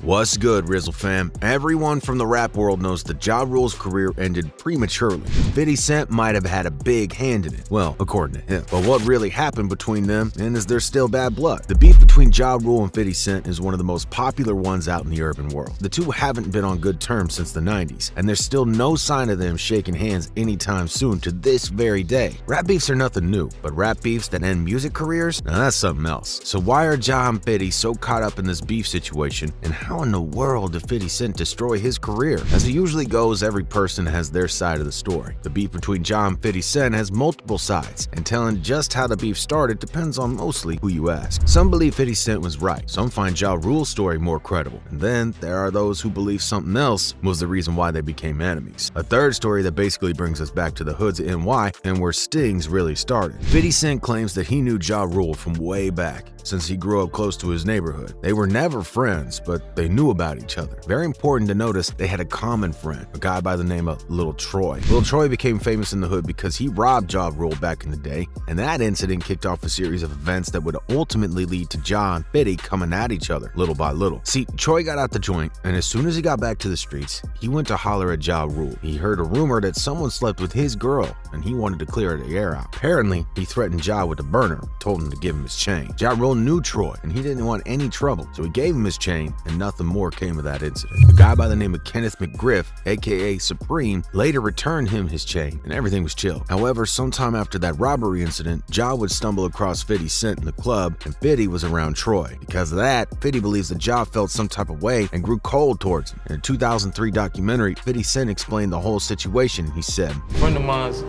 What's good, RIZZLE fam? Everyone from the rap world knows that Ja Rule's career ended prematurely. 50 Cent might have had a big hand in it, well, according to him. But what really happened between them, and is there still bad blood? The beef between Ja Rule and 50 Cent is one of the most popular ones out in the urban world. The two haven't been on good terms since the 90s, and there's still no sign of them shaking hands anytime soon to this very day. Rap beefs are nothing new, but rap beefs that end music careers? Now that's something else. So why are Ja and 50 so caught up in this beef situation, and how in the world did 50 Cent destroy his career? As it usually goes, every person has their side of the story. The beef between Ja and 50 Cent has multiple sides, and telling just how the beef started depends on mostly who you ask. Some believe 50 Cent was right, some find Ja Rule's story more credible, and then there are those who believe something else was the reason why they became enemies. A third story that basically brings us back to the hoods of NY and where stings really started. 50 Cent claims that he knew Ja Rule from way back, since he grew up close to his neighborhood. They were never friends, but they knew about each other. Very important to notice, they had a common friend, a guy by the name of Lil Troy. Lil Troy became famous in the hood because he robbed Ja Rule back in the day, and that incident kicked off a series of events that would ultimately lead to Ja and 50 coming at each other little by little. See, Troy got out the joint, and as soon as he got back to the streets, he went to holler at Ja Rule. He heard a rumor that someone slept with his girl, and he wanted to clear the air out. Apparently, he threatened Ja with a burner, told him to give him his chain. Ja Rule knew Troy, and he didn't want any trouble, so he gave him his chain, and nothing more came of that incident. The guy by the name of Kenneth McGriff, aka Supreme, later returned him his chain, and everything was chill. However, sometime after that robbery incident, Ja would stumble across 50 Cent in the club, and 50 was around Troy. Because of that, 50 believes that Ja felt some type of way and grew cold towards him. In a 2003 documentary, 50 Cent explained the whole situation. He said, "A friend of mine's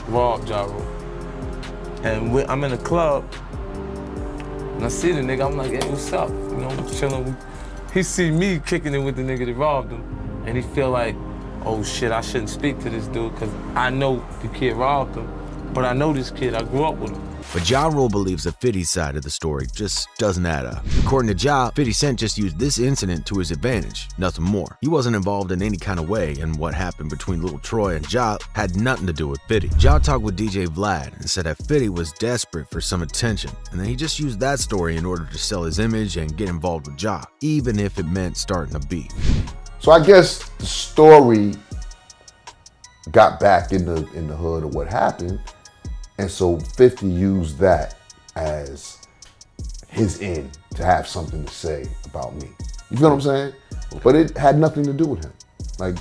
robbed Ja Rule, and I'm in a club, and I see the nigga, I'm like, hey, what's up? You know, I'm chilling. He see me kicking it with the nigga that robbed him, and he feel like, oh shit, I shouldn't speak to this dude, because I know the kid robbed him, but I know this kid, I grew up with him." But Ja Rule believes the 50's side of the story just doesn't add up. According to Ja, 50 Cent just used this incident to his advantage, nothing more. He wasn't involved in any kind of way, and what happened between Lil Troy and Ja had nothing to do with 50. Ja talked with DJ Vlad and said that 50 was desperate for some attention, and then he just used that story in order to sell his image and get involved with Ja, even if it meant starting a beef. So I guess the story got back in the hood of what happened. And so 50 used that as his end to have something to say about me. You feel what I'm saying? But it had nothing to do with him. Like,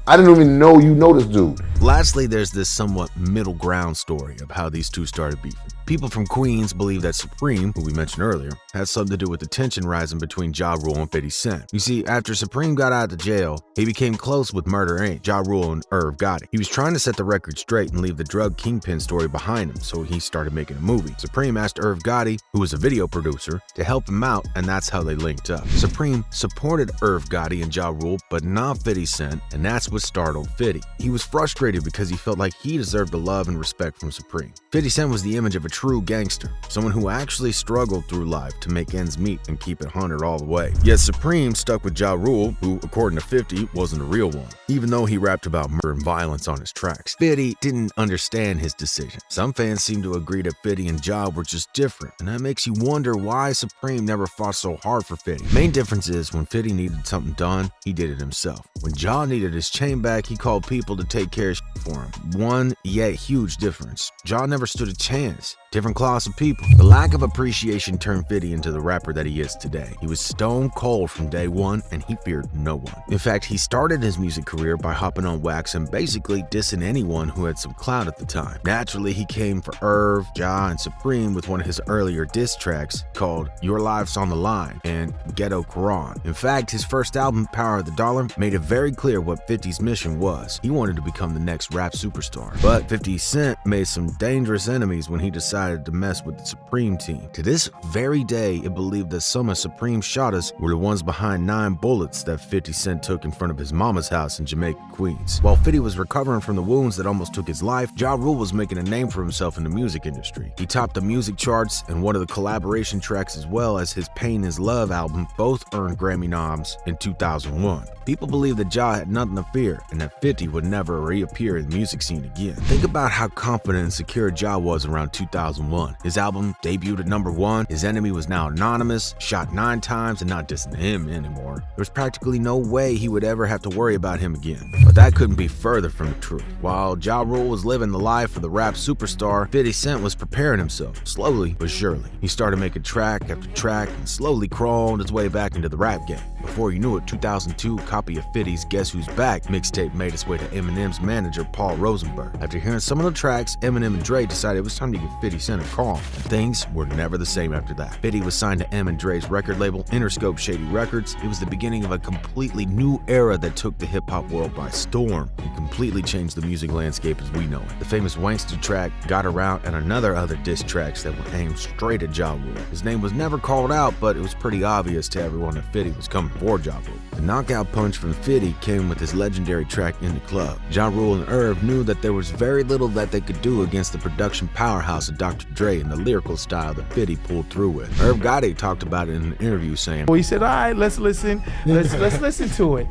I didn't even know you know this dude. Lastly, there's this somewhat middle ground story of how these two started beefing. People from Queens believe that Supreme, who we mentioned earlier, had something to do with the tension rising between Ja Rule and 50 Cent. You see, after Supreme got out of jail, he became close with Murder Inc., Ja Rule and Irv Gotti. He was trying to set the record straight and leave the drug kingpin story behind him, so he started making a movie. Supreme asked Irv Gotti, who was a video producer, to help him out, and that's how they linked up. Supreme supported Irv Gotti and Ja Rule, but not 50 Cent, and that's what startled 50. He was frustrated because he felt like he deserved the love and respect from Supreme. 50 Cent was the image of a true gangster, someone who actually struggled through life to make ends meet and keep it 100 all the way. Yet Supreme stuck with Ja Rule, who, according to 50, wasn't a real one, even though he rapped about murder and violence on his tracks. 50 didn't understand his decision. Some fans seem to agree that 50 and Ja were just different, and that makes you wonder why Supreme never fought so hard for 50. Main difference is when 50 needed something done, he did it himself. When Ja needed his chain back, he called people to take care of shit for him. One yet huge difference. Ja never stood a chance. Different class of people. The lack of appreciation turned 50 into the rapper that he is today. He was stone cold from day one, and he feared no one. In fact, he started his music career by hopping on wax and basically dissing anyone who had some clout at the time. Naturally, he came for Irv, Ja, and Supreme with one of his earlier diss tracks called Your Life's on the Line and Ghetto Quran. In fact, his first album, Power of the Dollar, made it very clear what 50's mission was. He wanted to become the next rap superstar. But 50 Cent made some dangerous enemies when he decided to mess with the Supreme team. To this very day, it believed that some of Supreme's shotters were the ones behind 9 bullets that 50 Cent took in front of his mama's house in Jamaica, Queens. While 50 was recovering from the wounds that almost took his life, Ja Rule was making a name for himself in the music industry. He topped the music charts, and one of the collaboration tracks as well as his Pain is Love album both earned Grammy noms in 2001. People believe that Ja had nothing to fear and that 50 would never reappear in the music scene again. Think about how confident and secure Ja was around 2000. 2001. His album debuted at #1. His enemy was now anonymous, shot 9 times, and not dissing him anymore. There was practically no way he would ever have to worry about him again. But that couldn't be further from the truth. While Ja Rule was living the life of the rap superstar, 50 Cent was preparing himself, slowly but surely. He started making track after track and slowly crawled his way back into the rap game. Before you knew it, 2002 copy of 50's Guess Who's Back mixtape made its way to Eminem's manager Paul Rosenberg. After hearing some of the tracks, Eminem and Dre decided it was time to give 50 Cent a call, and things were never the same after that. 50 was signed to M and Dre's record label, Interscope Shady Records. It was the beginning of a completely new era that took the hip-hop world by storm and completely changed the music landscape as we know it. The famous Wankster track, Got Around, and other diss tracks that were aimed straight at Ja Rule. His name was never called out, but it was pretty obvious to everyone that 50 was coming for Ja Rule. The knockout punch from 50 came with his legendary track In the Club. Ja Rule and Irv knew that there was very little that they could do against the production powerhouse of Dr. Dre and the lyrical style that 50 pulled through with. Irv Gotti talked about it in an interview saying, well, he said, all right, let's listen. Let's listen to it.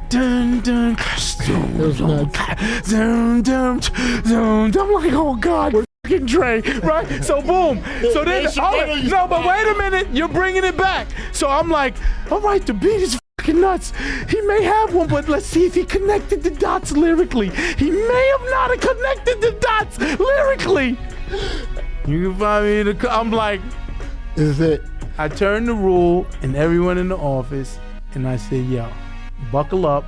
Dun, dun, dun, dun, dun, dun. I'm like, oh God, we're fucking Dre, right? So boom. So then, no, but wait a minute, you're bringing it back. So I'm like, all right, the beat is fucking nuts. He may have one, but let's see if he connected the dots lyrically. He may have not connected the dots lyrically. You can find me in the. I'm like, is it? I turned to Rule and everyone in the office, and I said, yo, buckle up,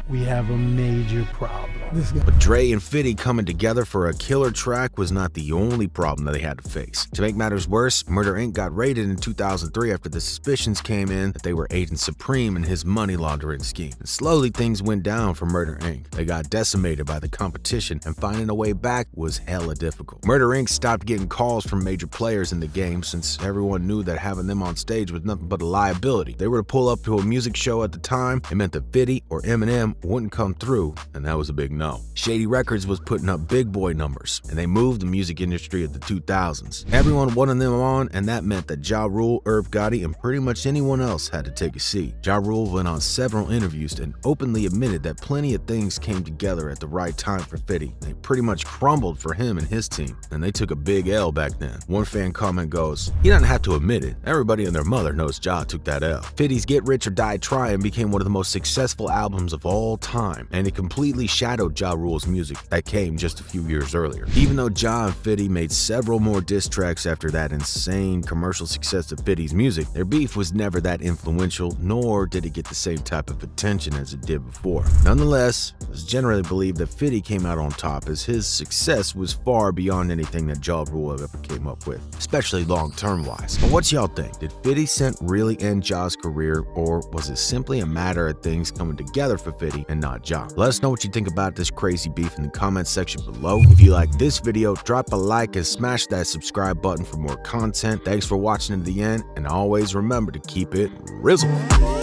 we have a major problem. But Dre and 50 coming together for a killer track was not the only problem that they had to face. To make matters worse, Murder Inc. got raided in 2003 after the suspicions came in that they were aiding Supreme in his money laundering scheme. And slowly things went down for Murder Inc. They got decimated by the competition, and finding a way back was hella difficult. Murder Inc. stopped getting calls from major players in the game since everyone knew that having them on stage was nothing but a liability. If they were to pull up to a music show at the time, it meant that 50 or Eminem wouldn't come through, and that was a big no. Shady Records was putting up big boy numbers, and they moved the music industry of the 2000s. Everyone wanted them on, and that meant that Ja Rule, Irv Gotti, and pretty much anyone else had to take a seat. Ja Rule went on several interviews and openly admitted that plenty of things came together at the right time for 50. They pretty much crumbled for him and his team, and they took a big L back then. One fan comment goes, he doesn't have to admit it. Everybody and their mother knows Ja took that L. 50's Get Rich or Die Trying became one of the most successful albums of all time, and it completely shadowed Ja Rule's music that came just a few years earlier. Even though Ja and 50 made several more diss tracks after that insane commercial success of 50's music, their beef was never that influential, nor did it get the same type of attention as it did before. Nonetheless, it's generally believed that 50 came out on top as his success was far beyond anything that Ja Rule ever came up with, especially long-term wise. But what y'all think? Did 50 Cent really end Ja's career, or was it simply a matter of things coming together for 50 and not Ja? Let us know what you think about this crazy beef in the comment section below. If you like this video, drop a like and smash that subscribe button for more content. Thanks for watching to the end, and always remember to keep it RIZZLE.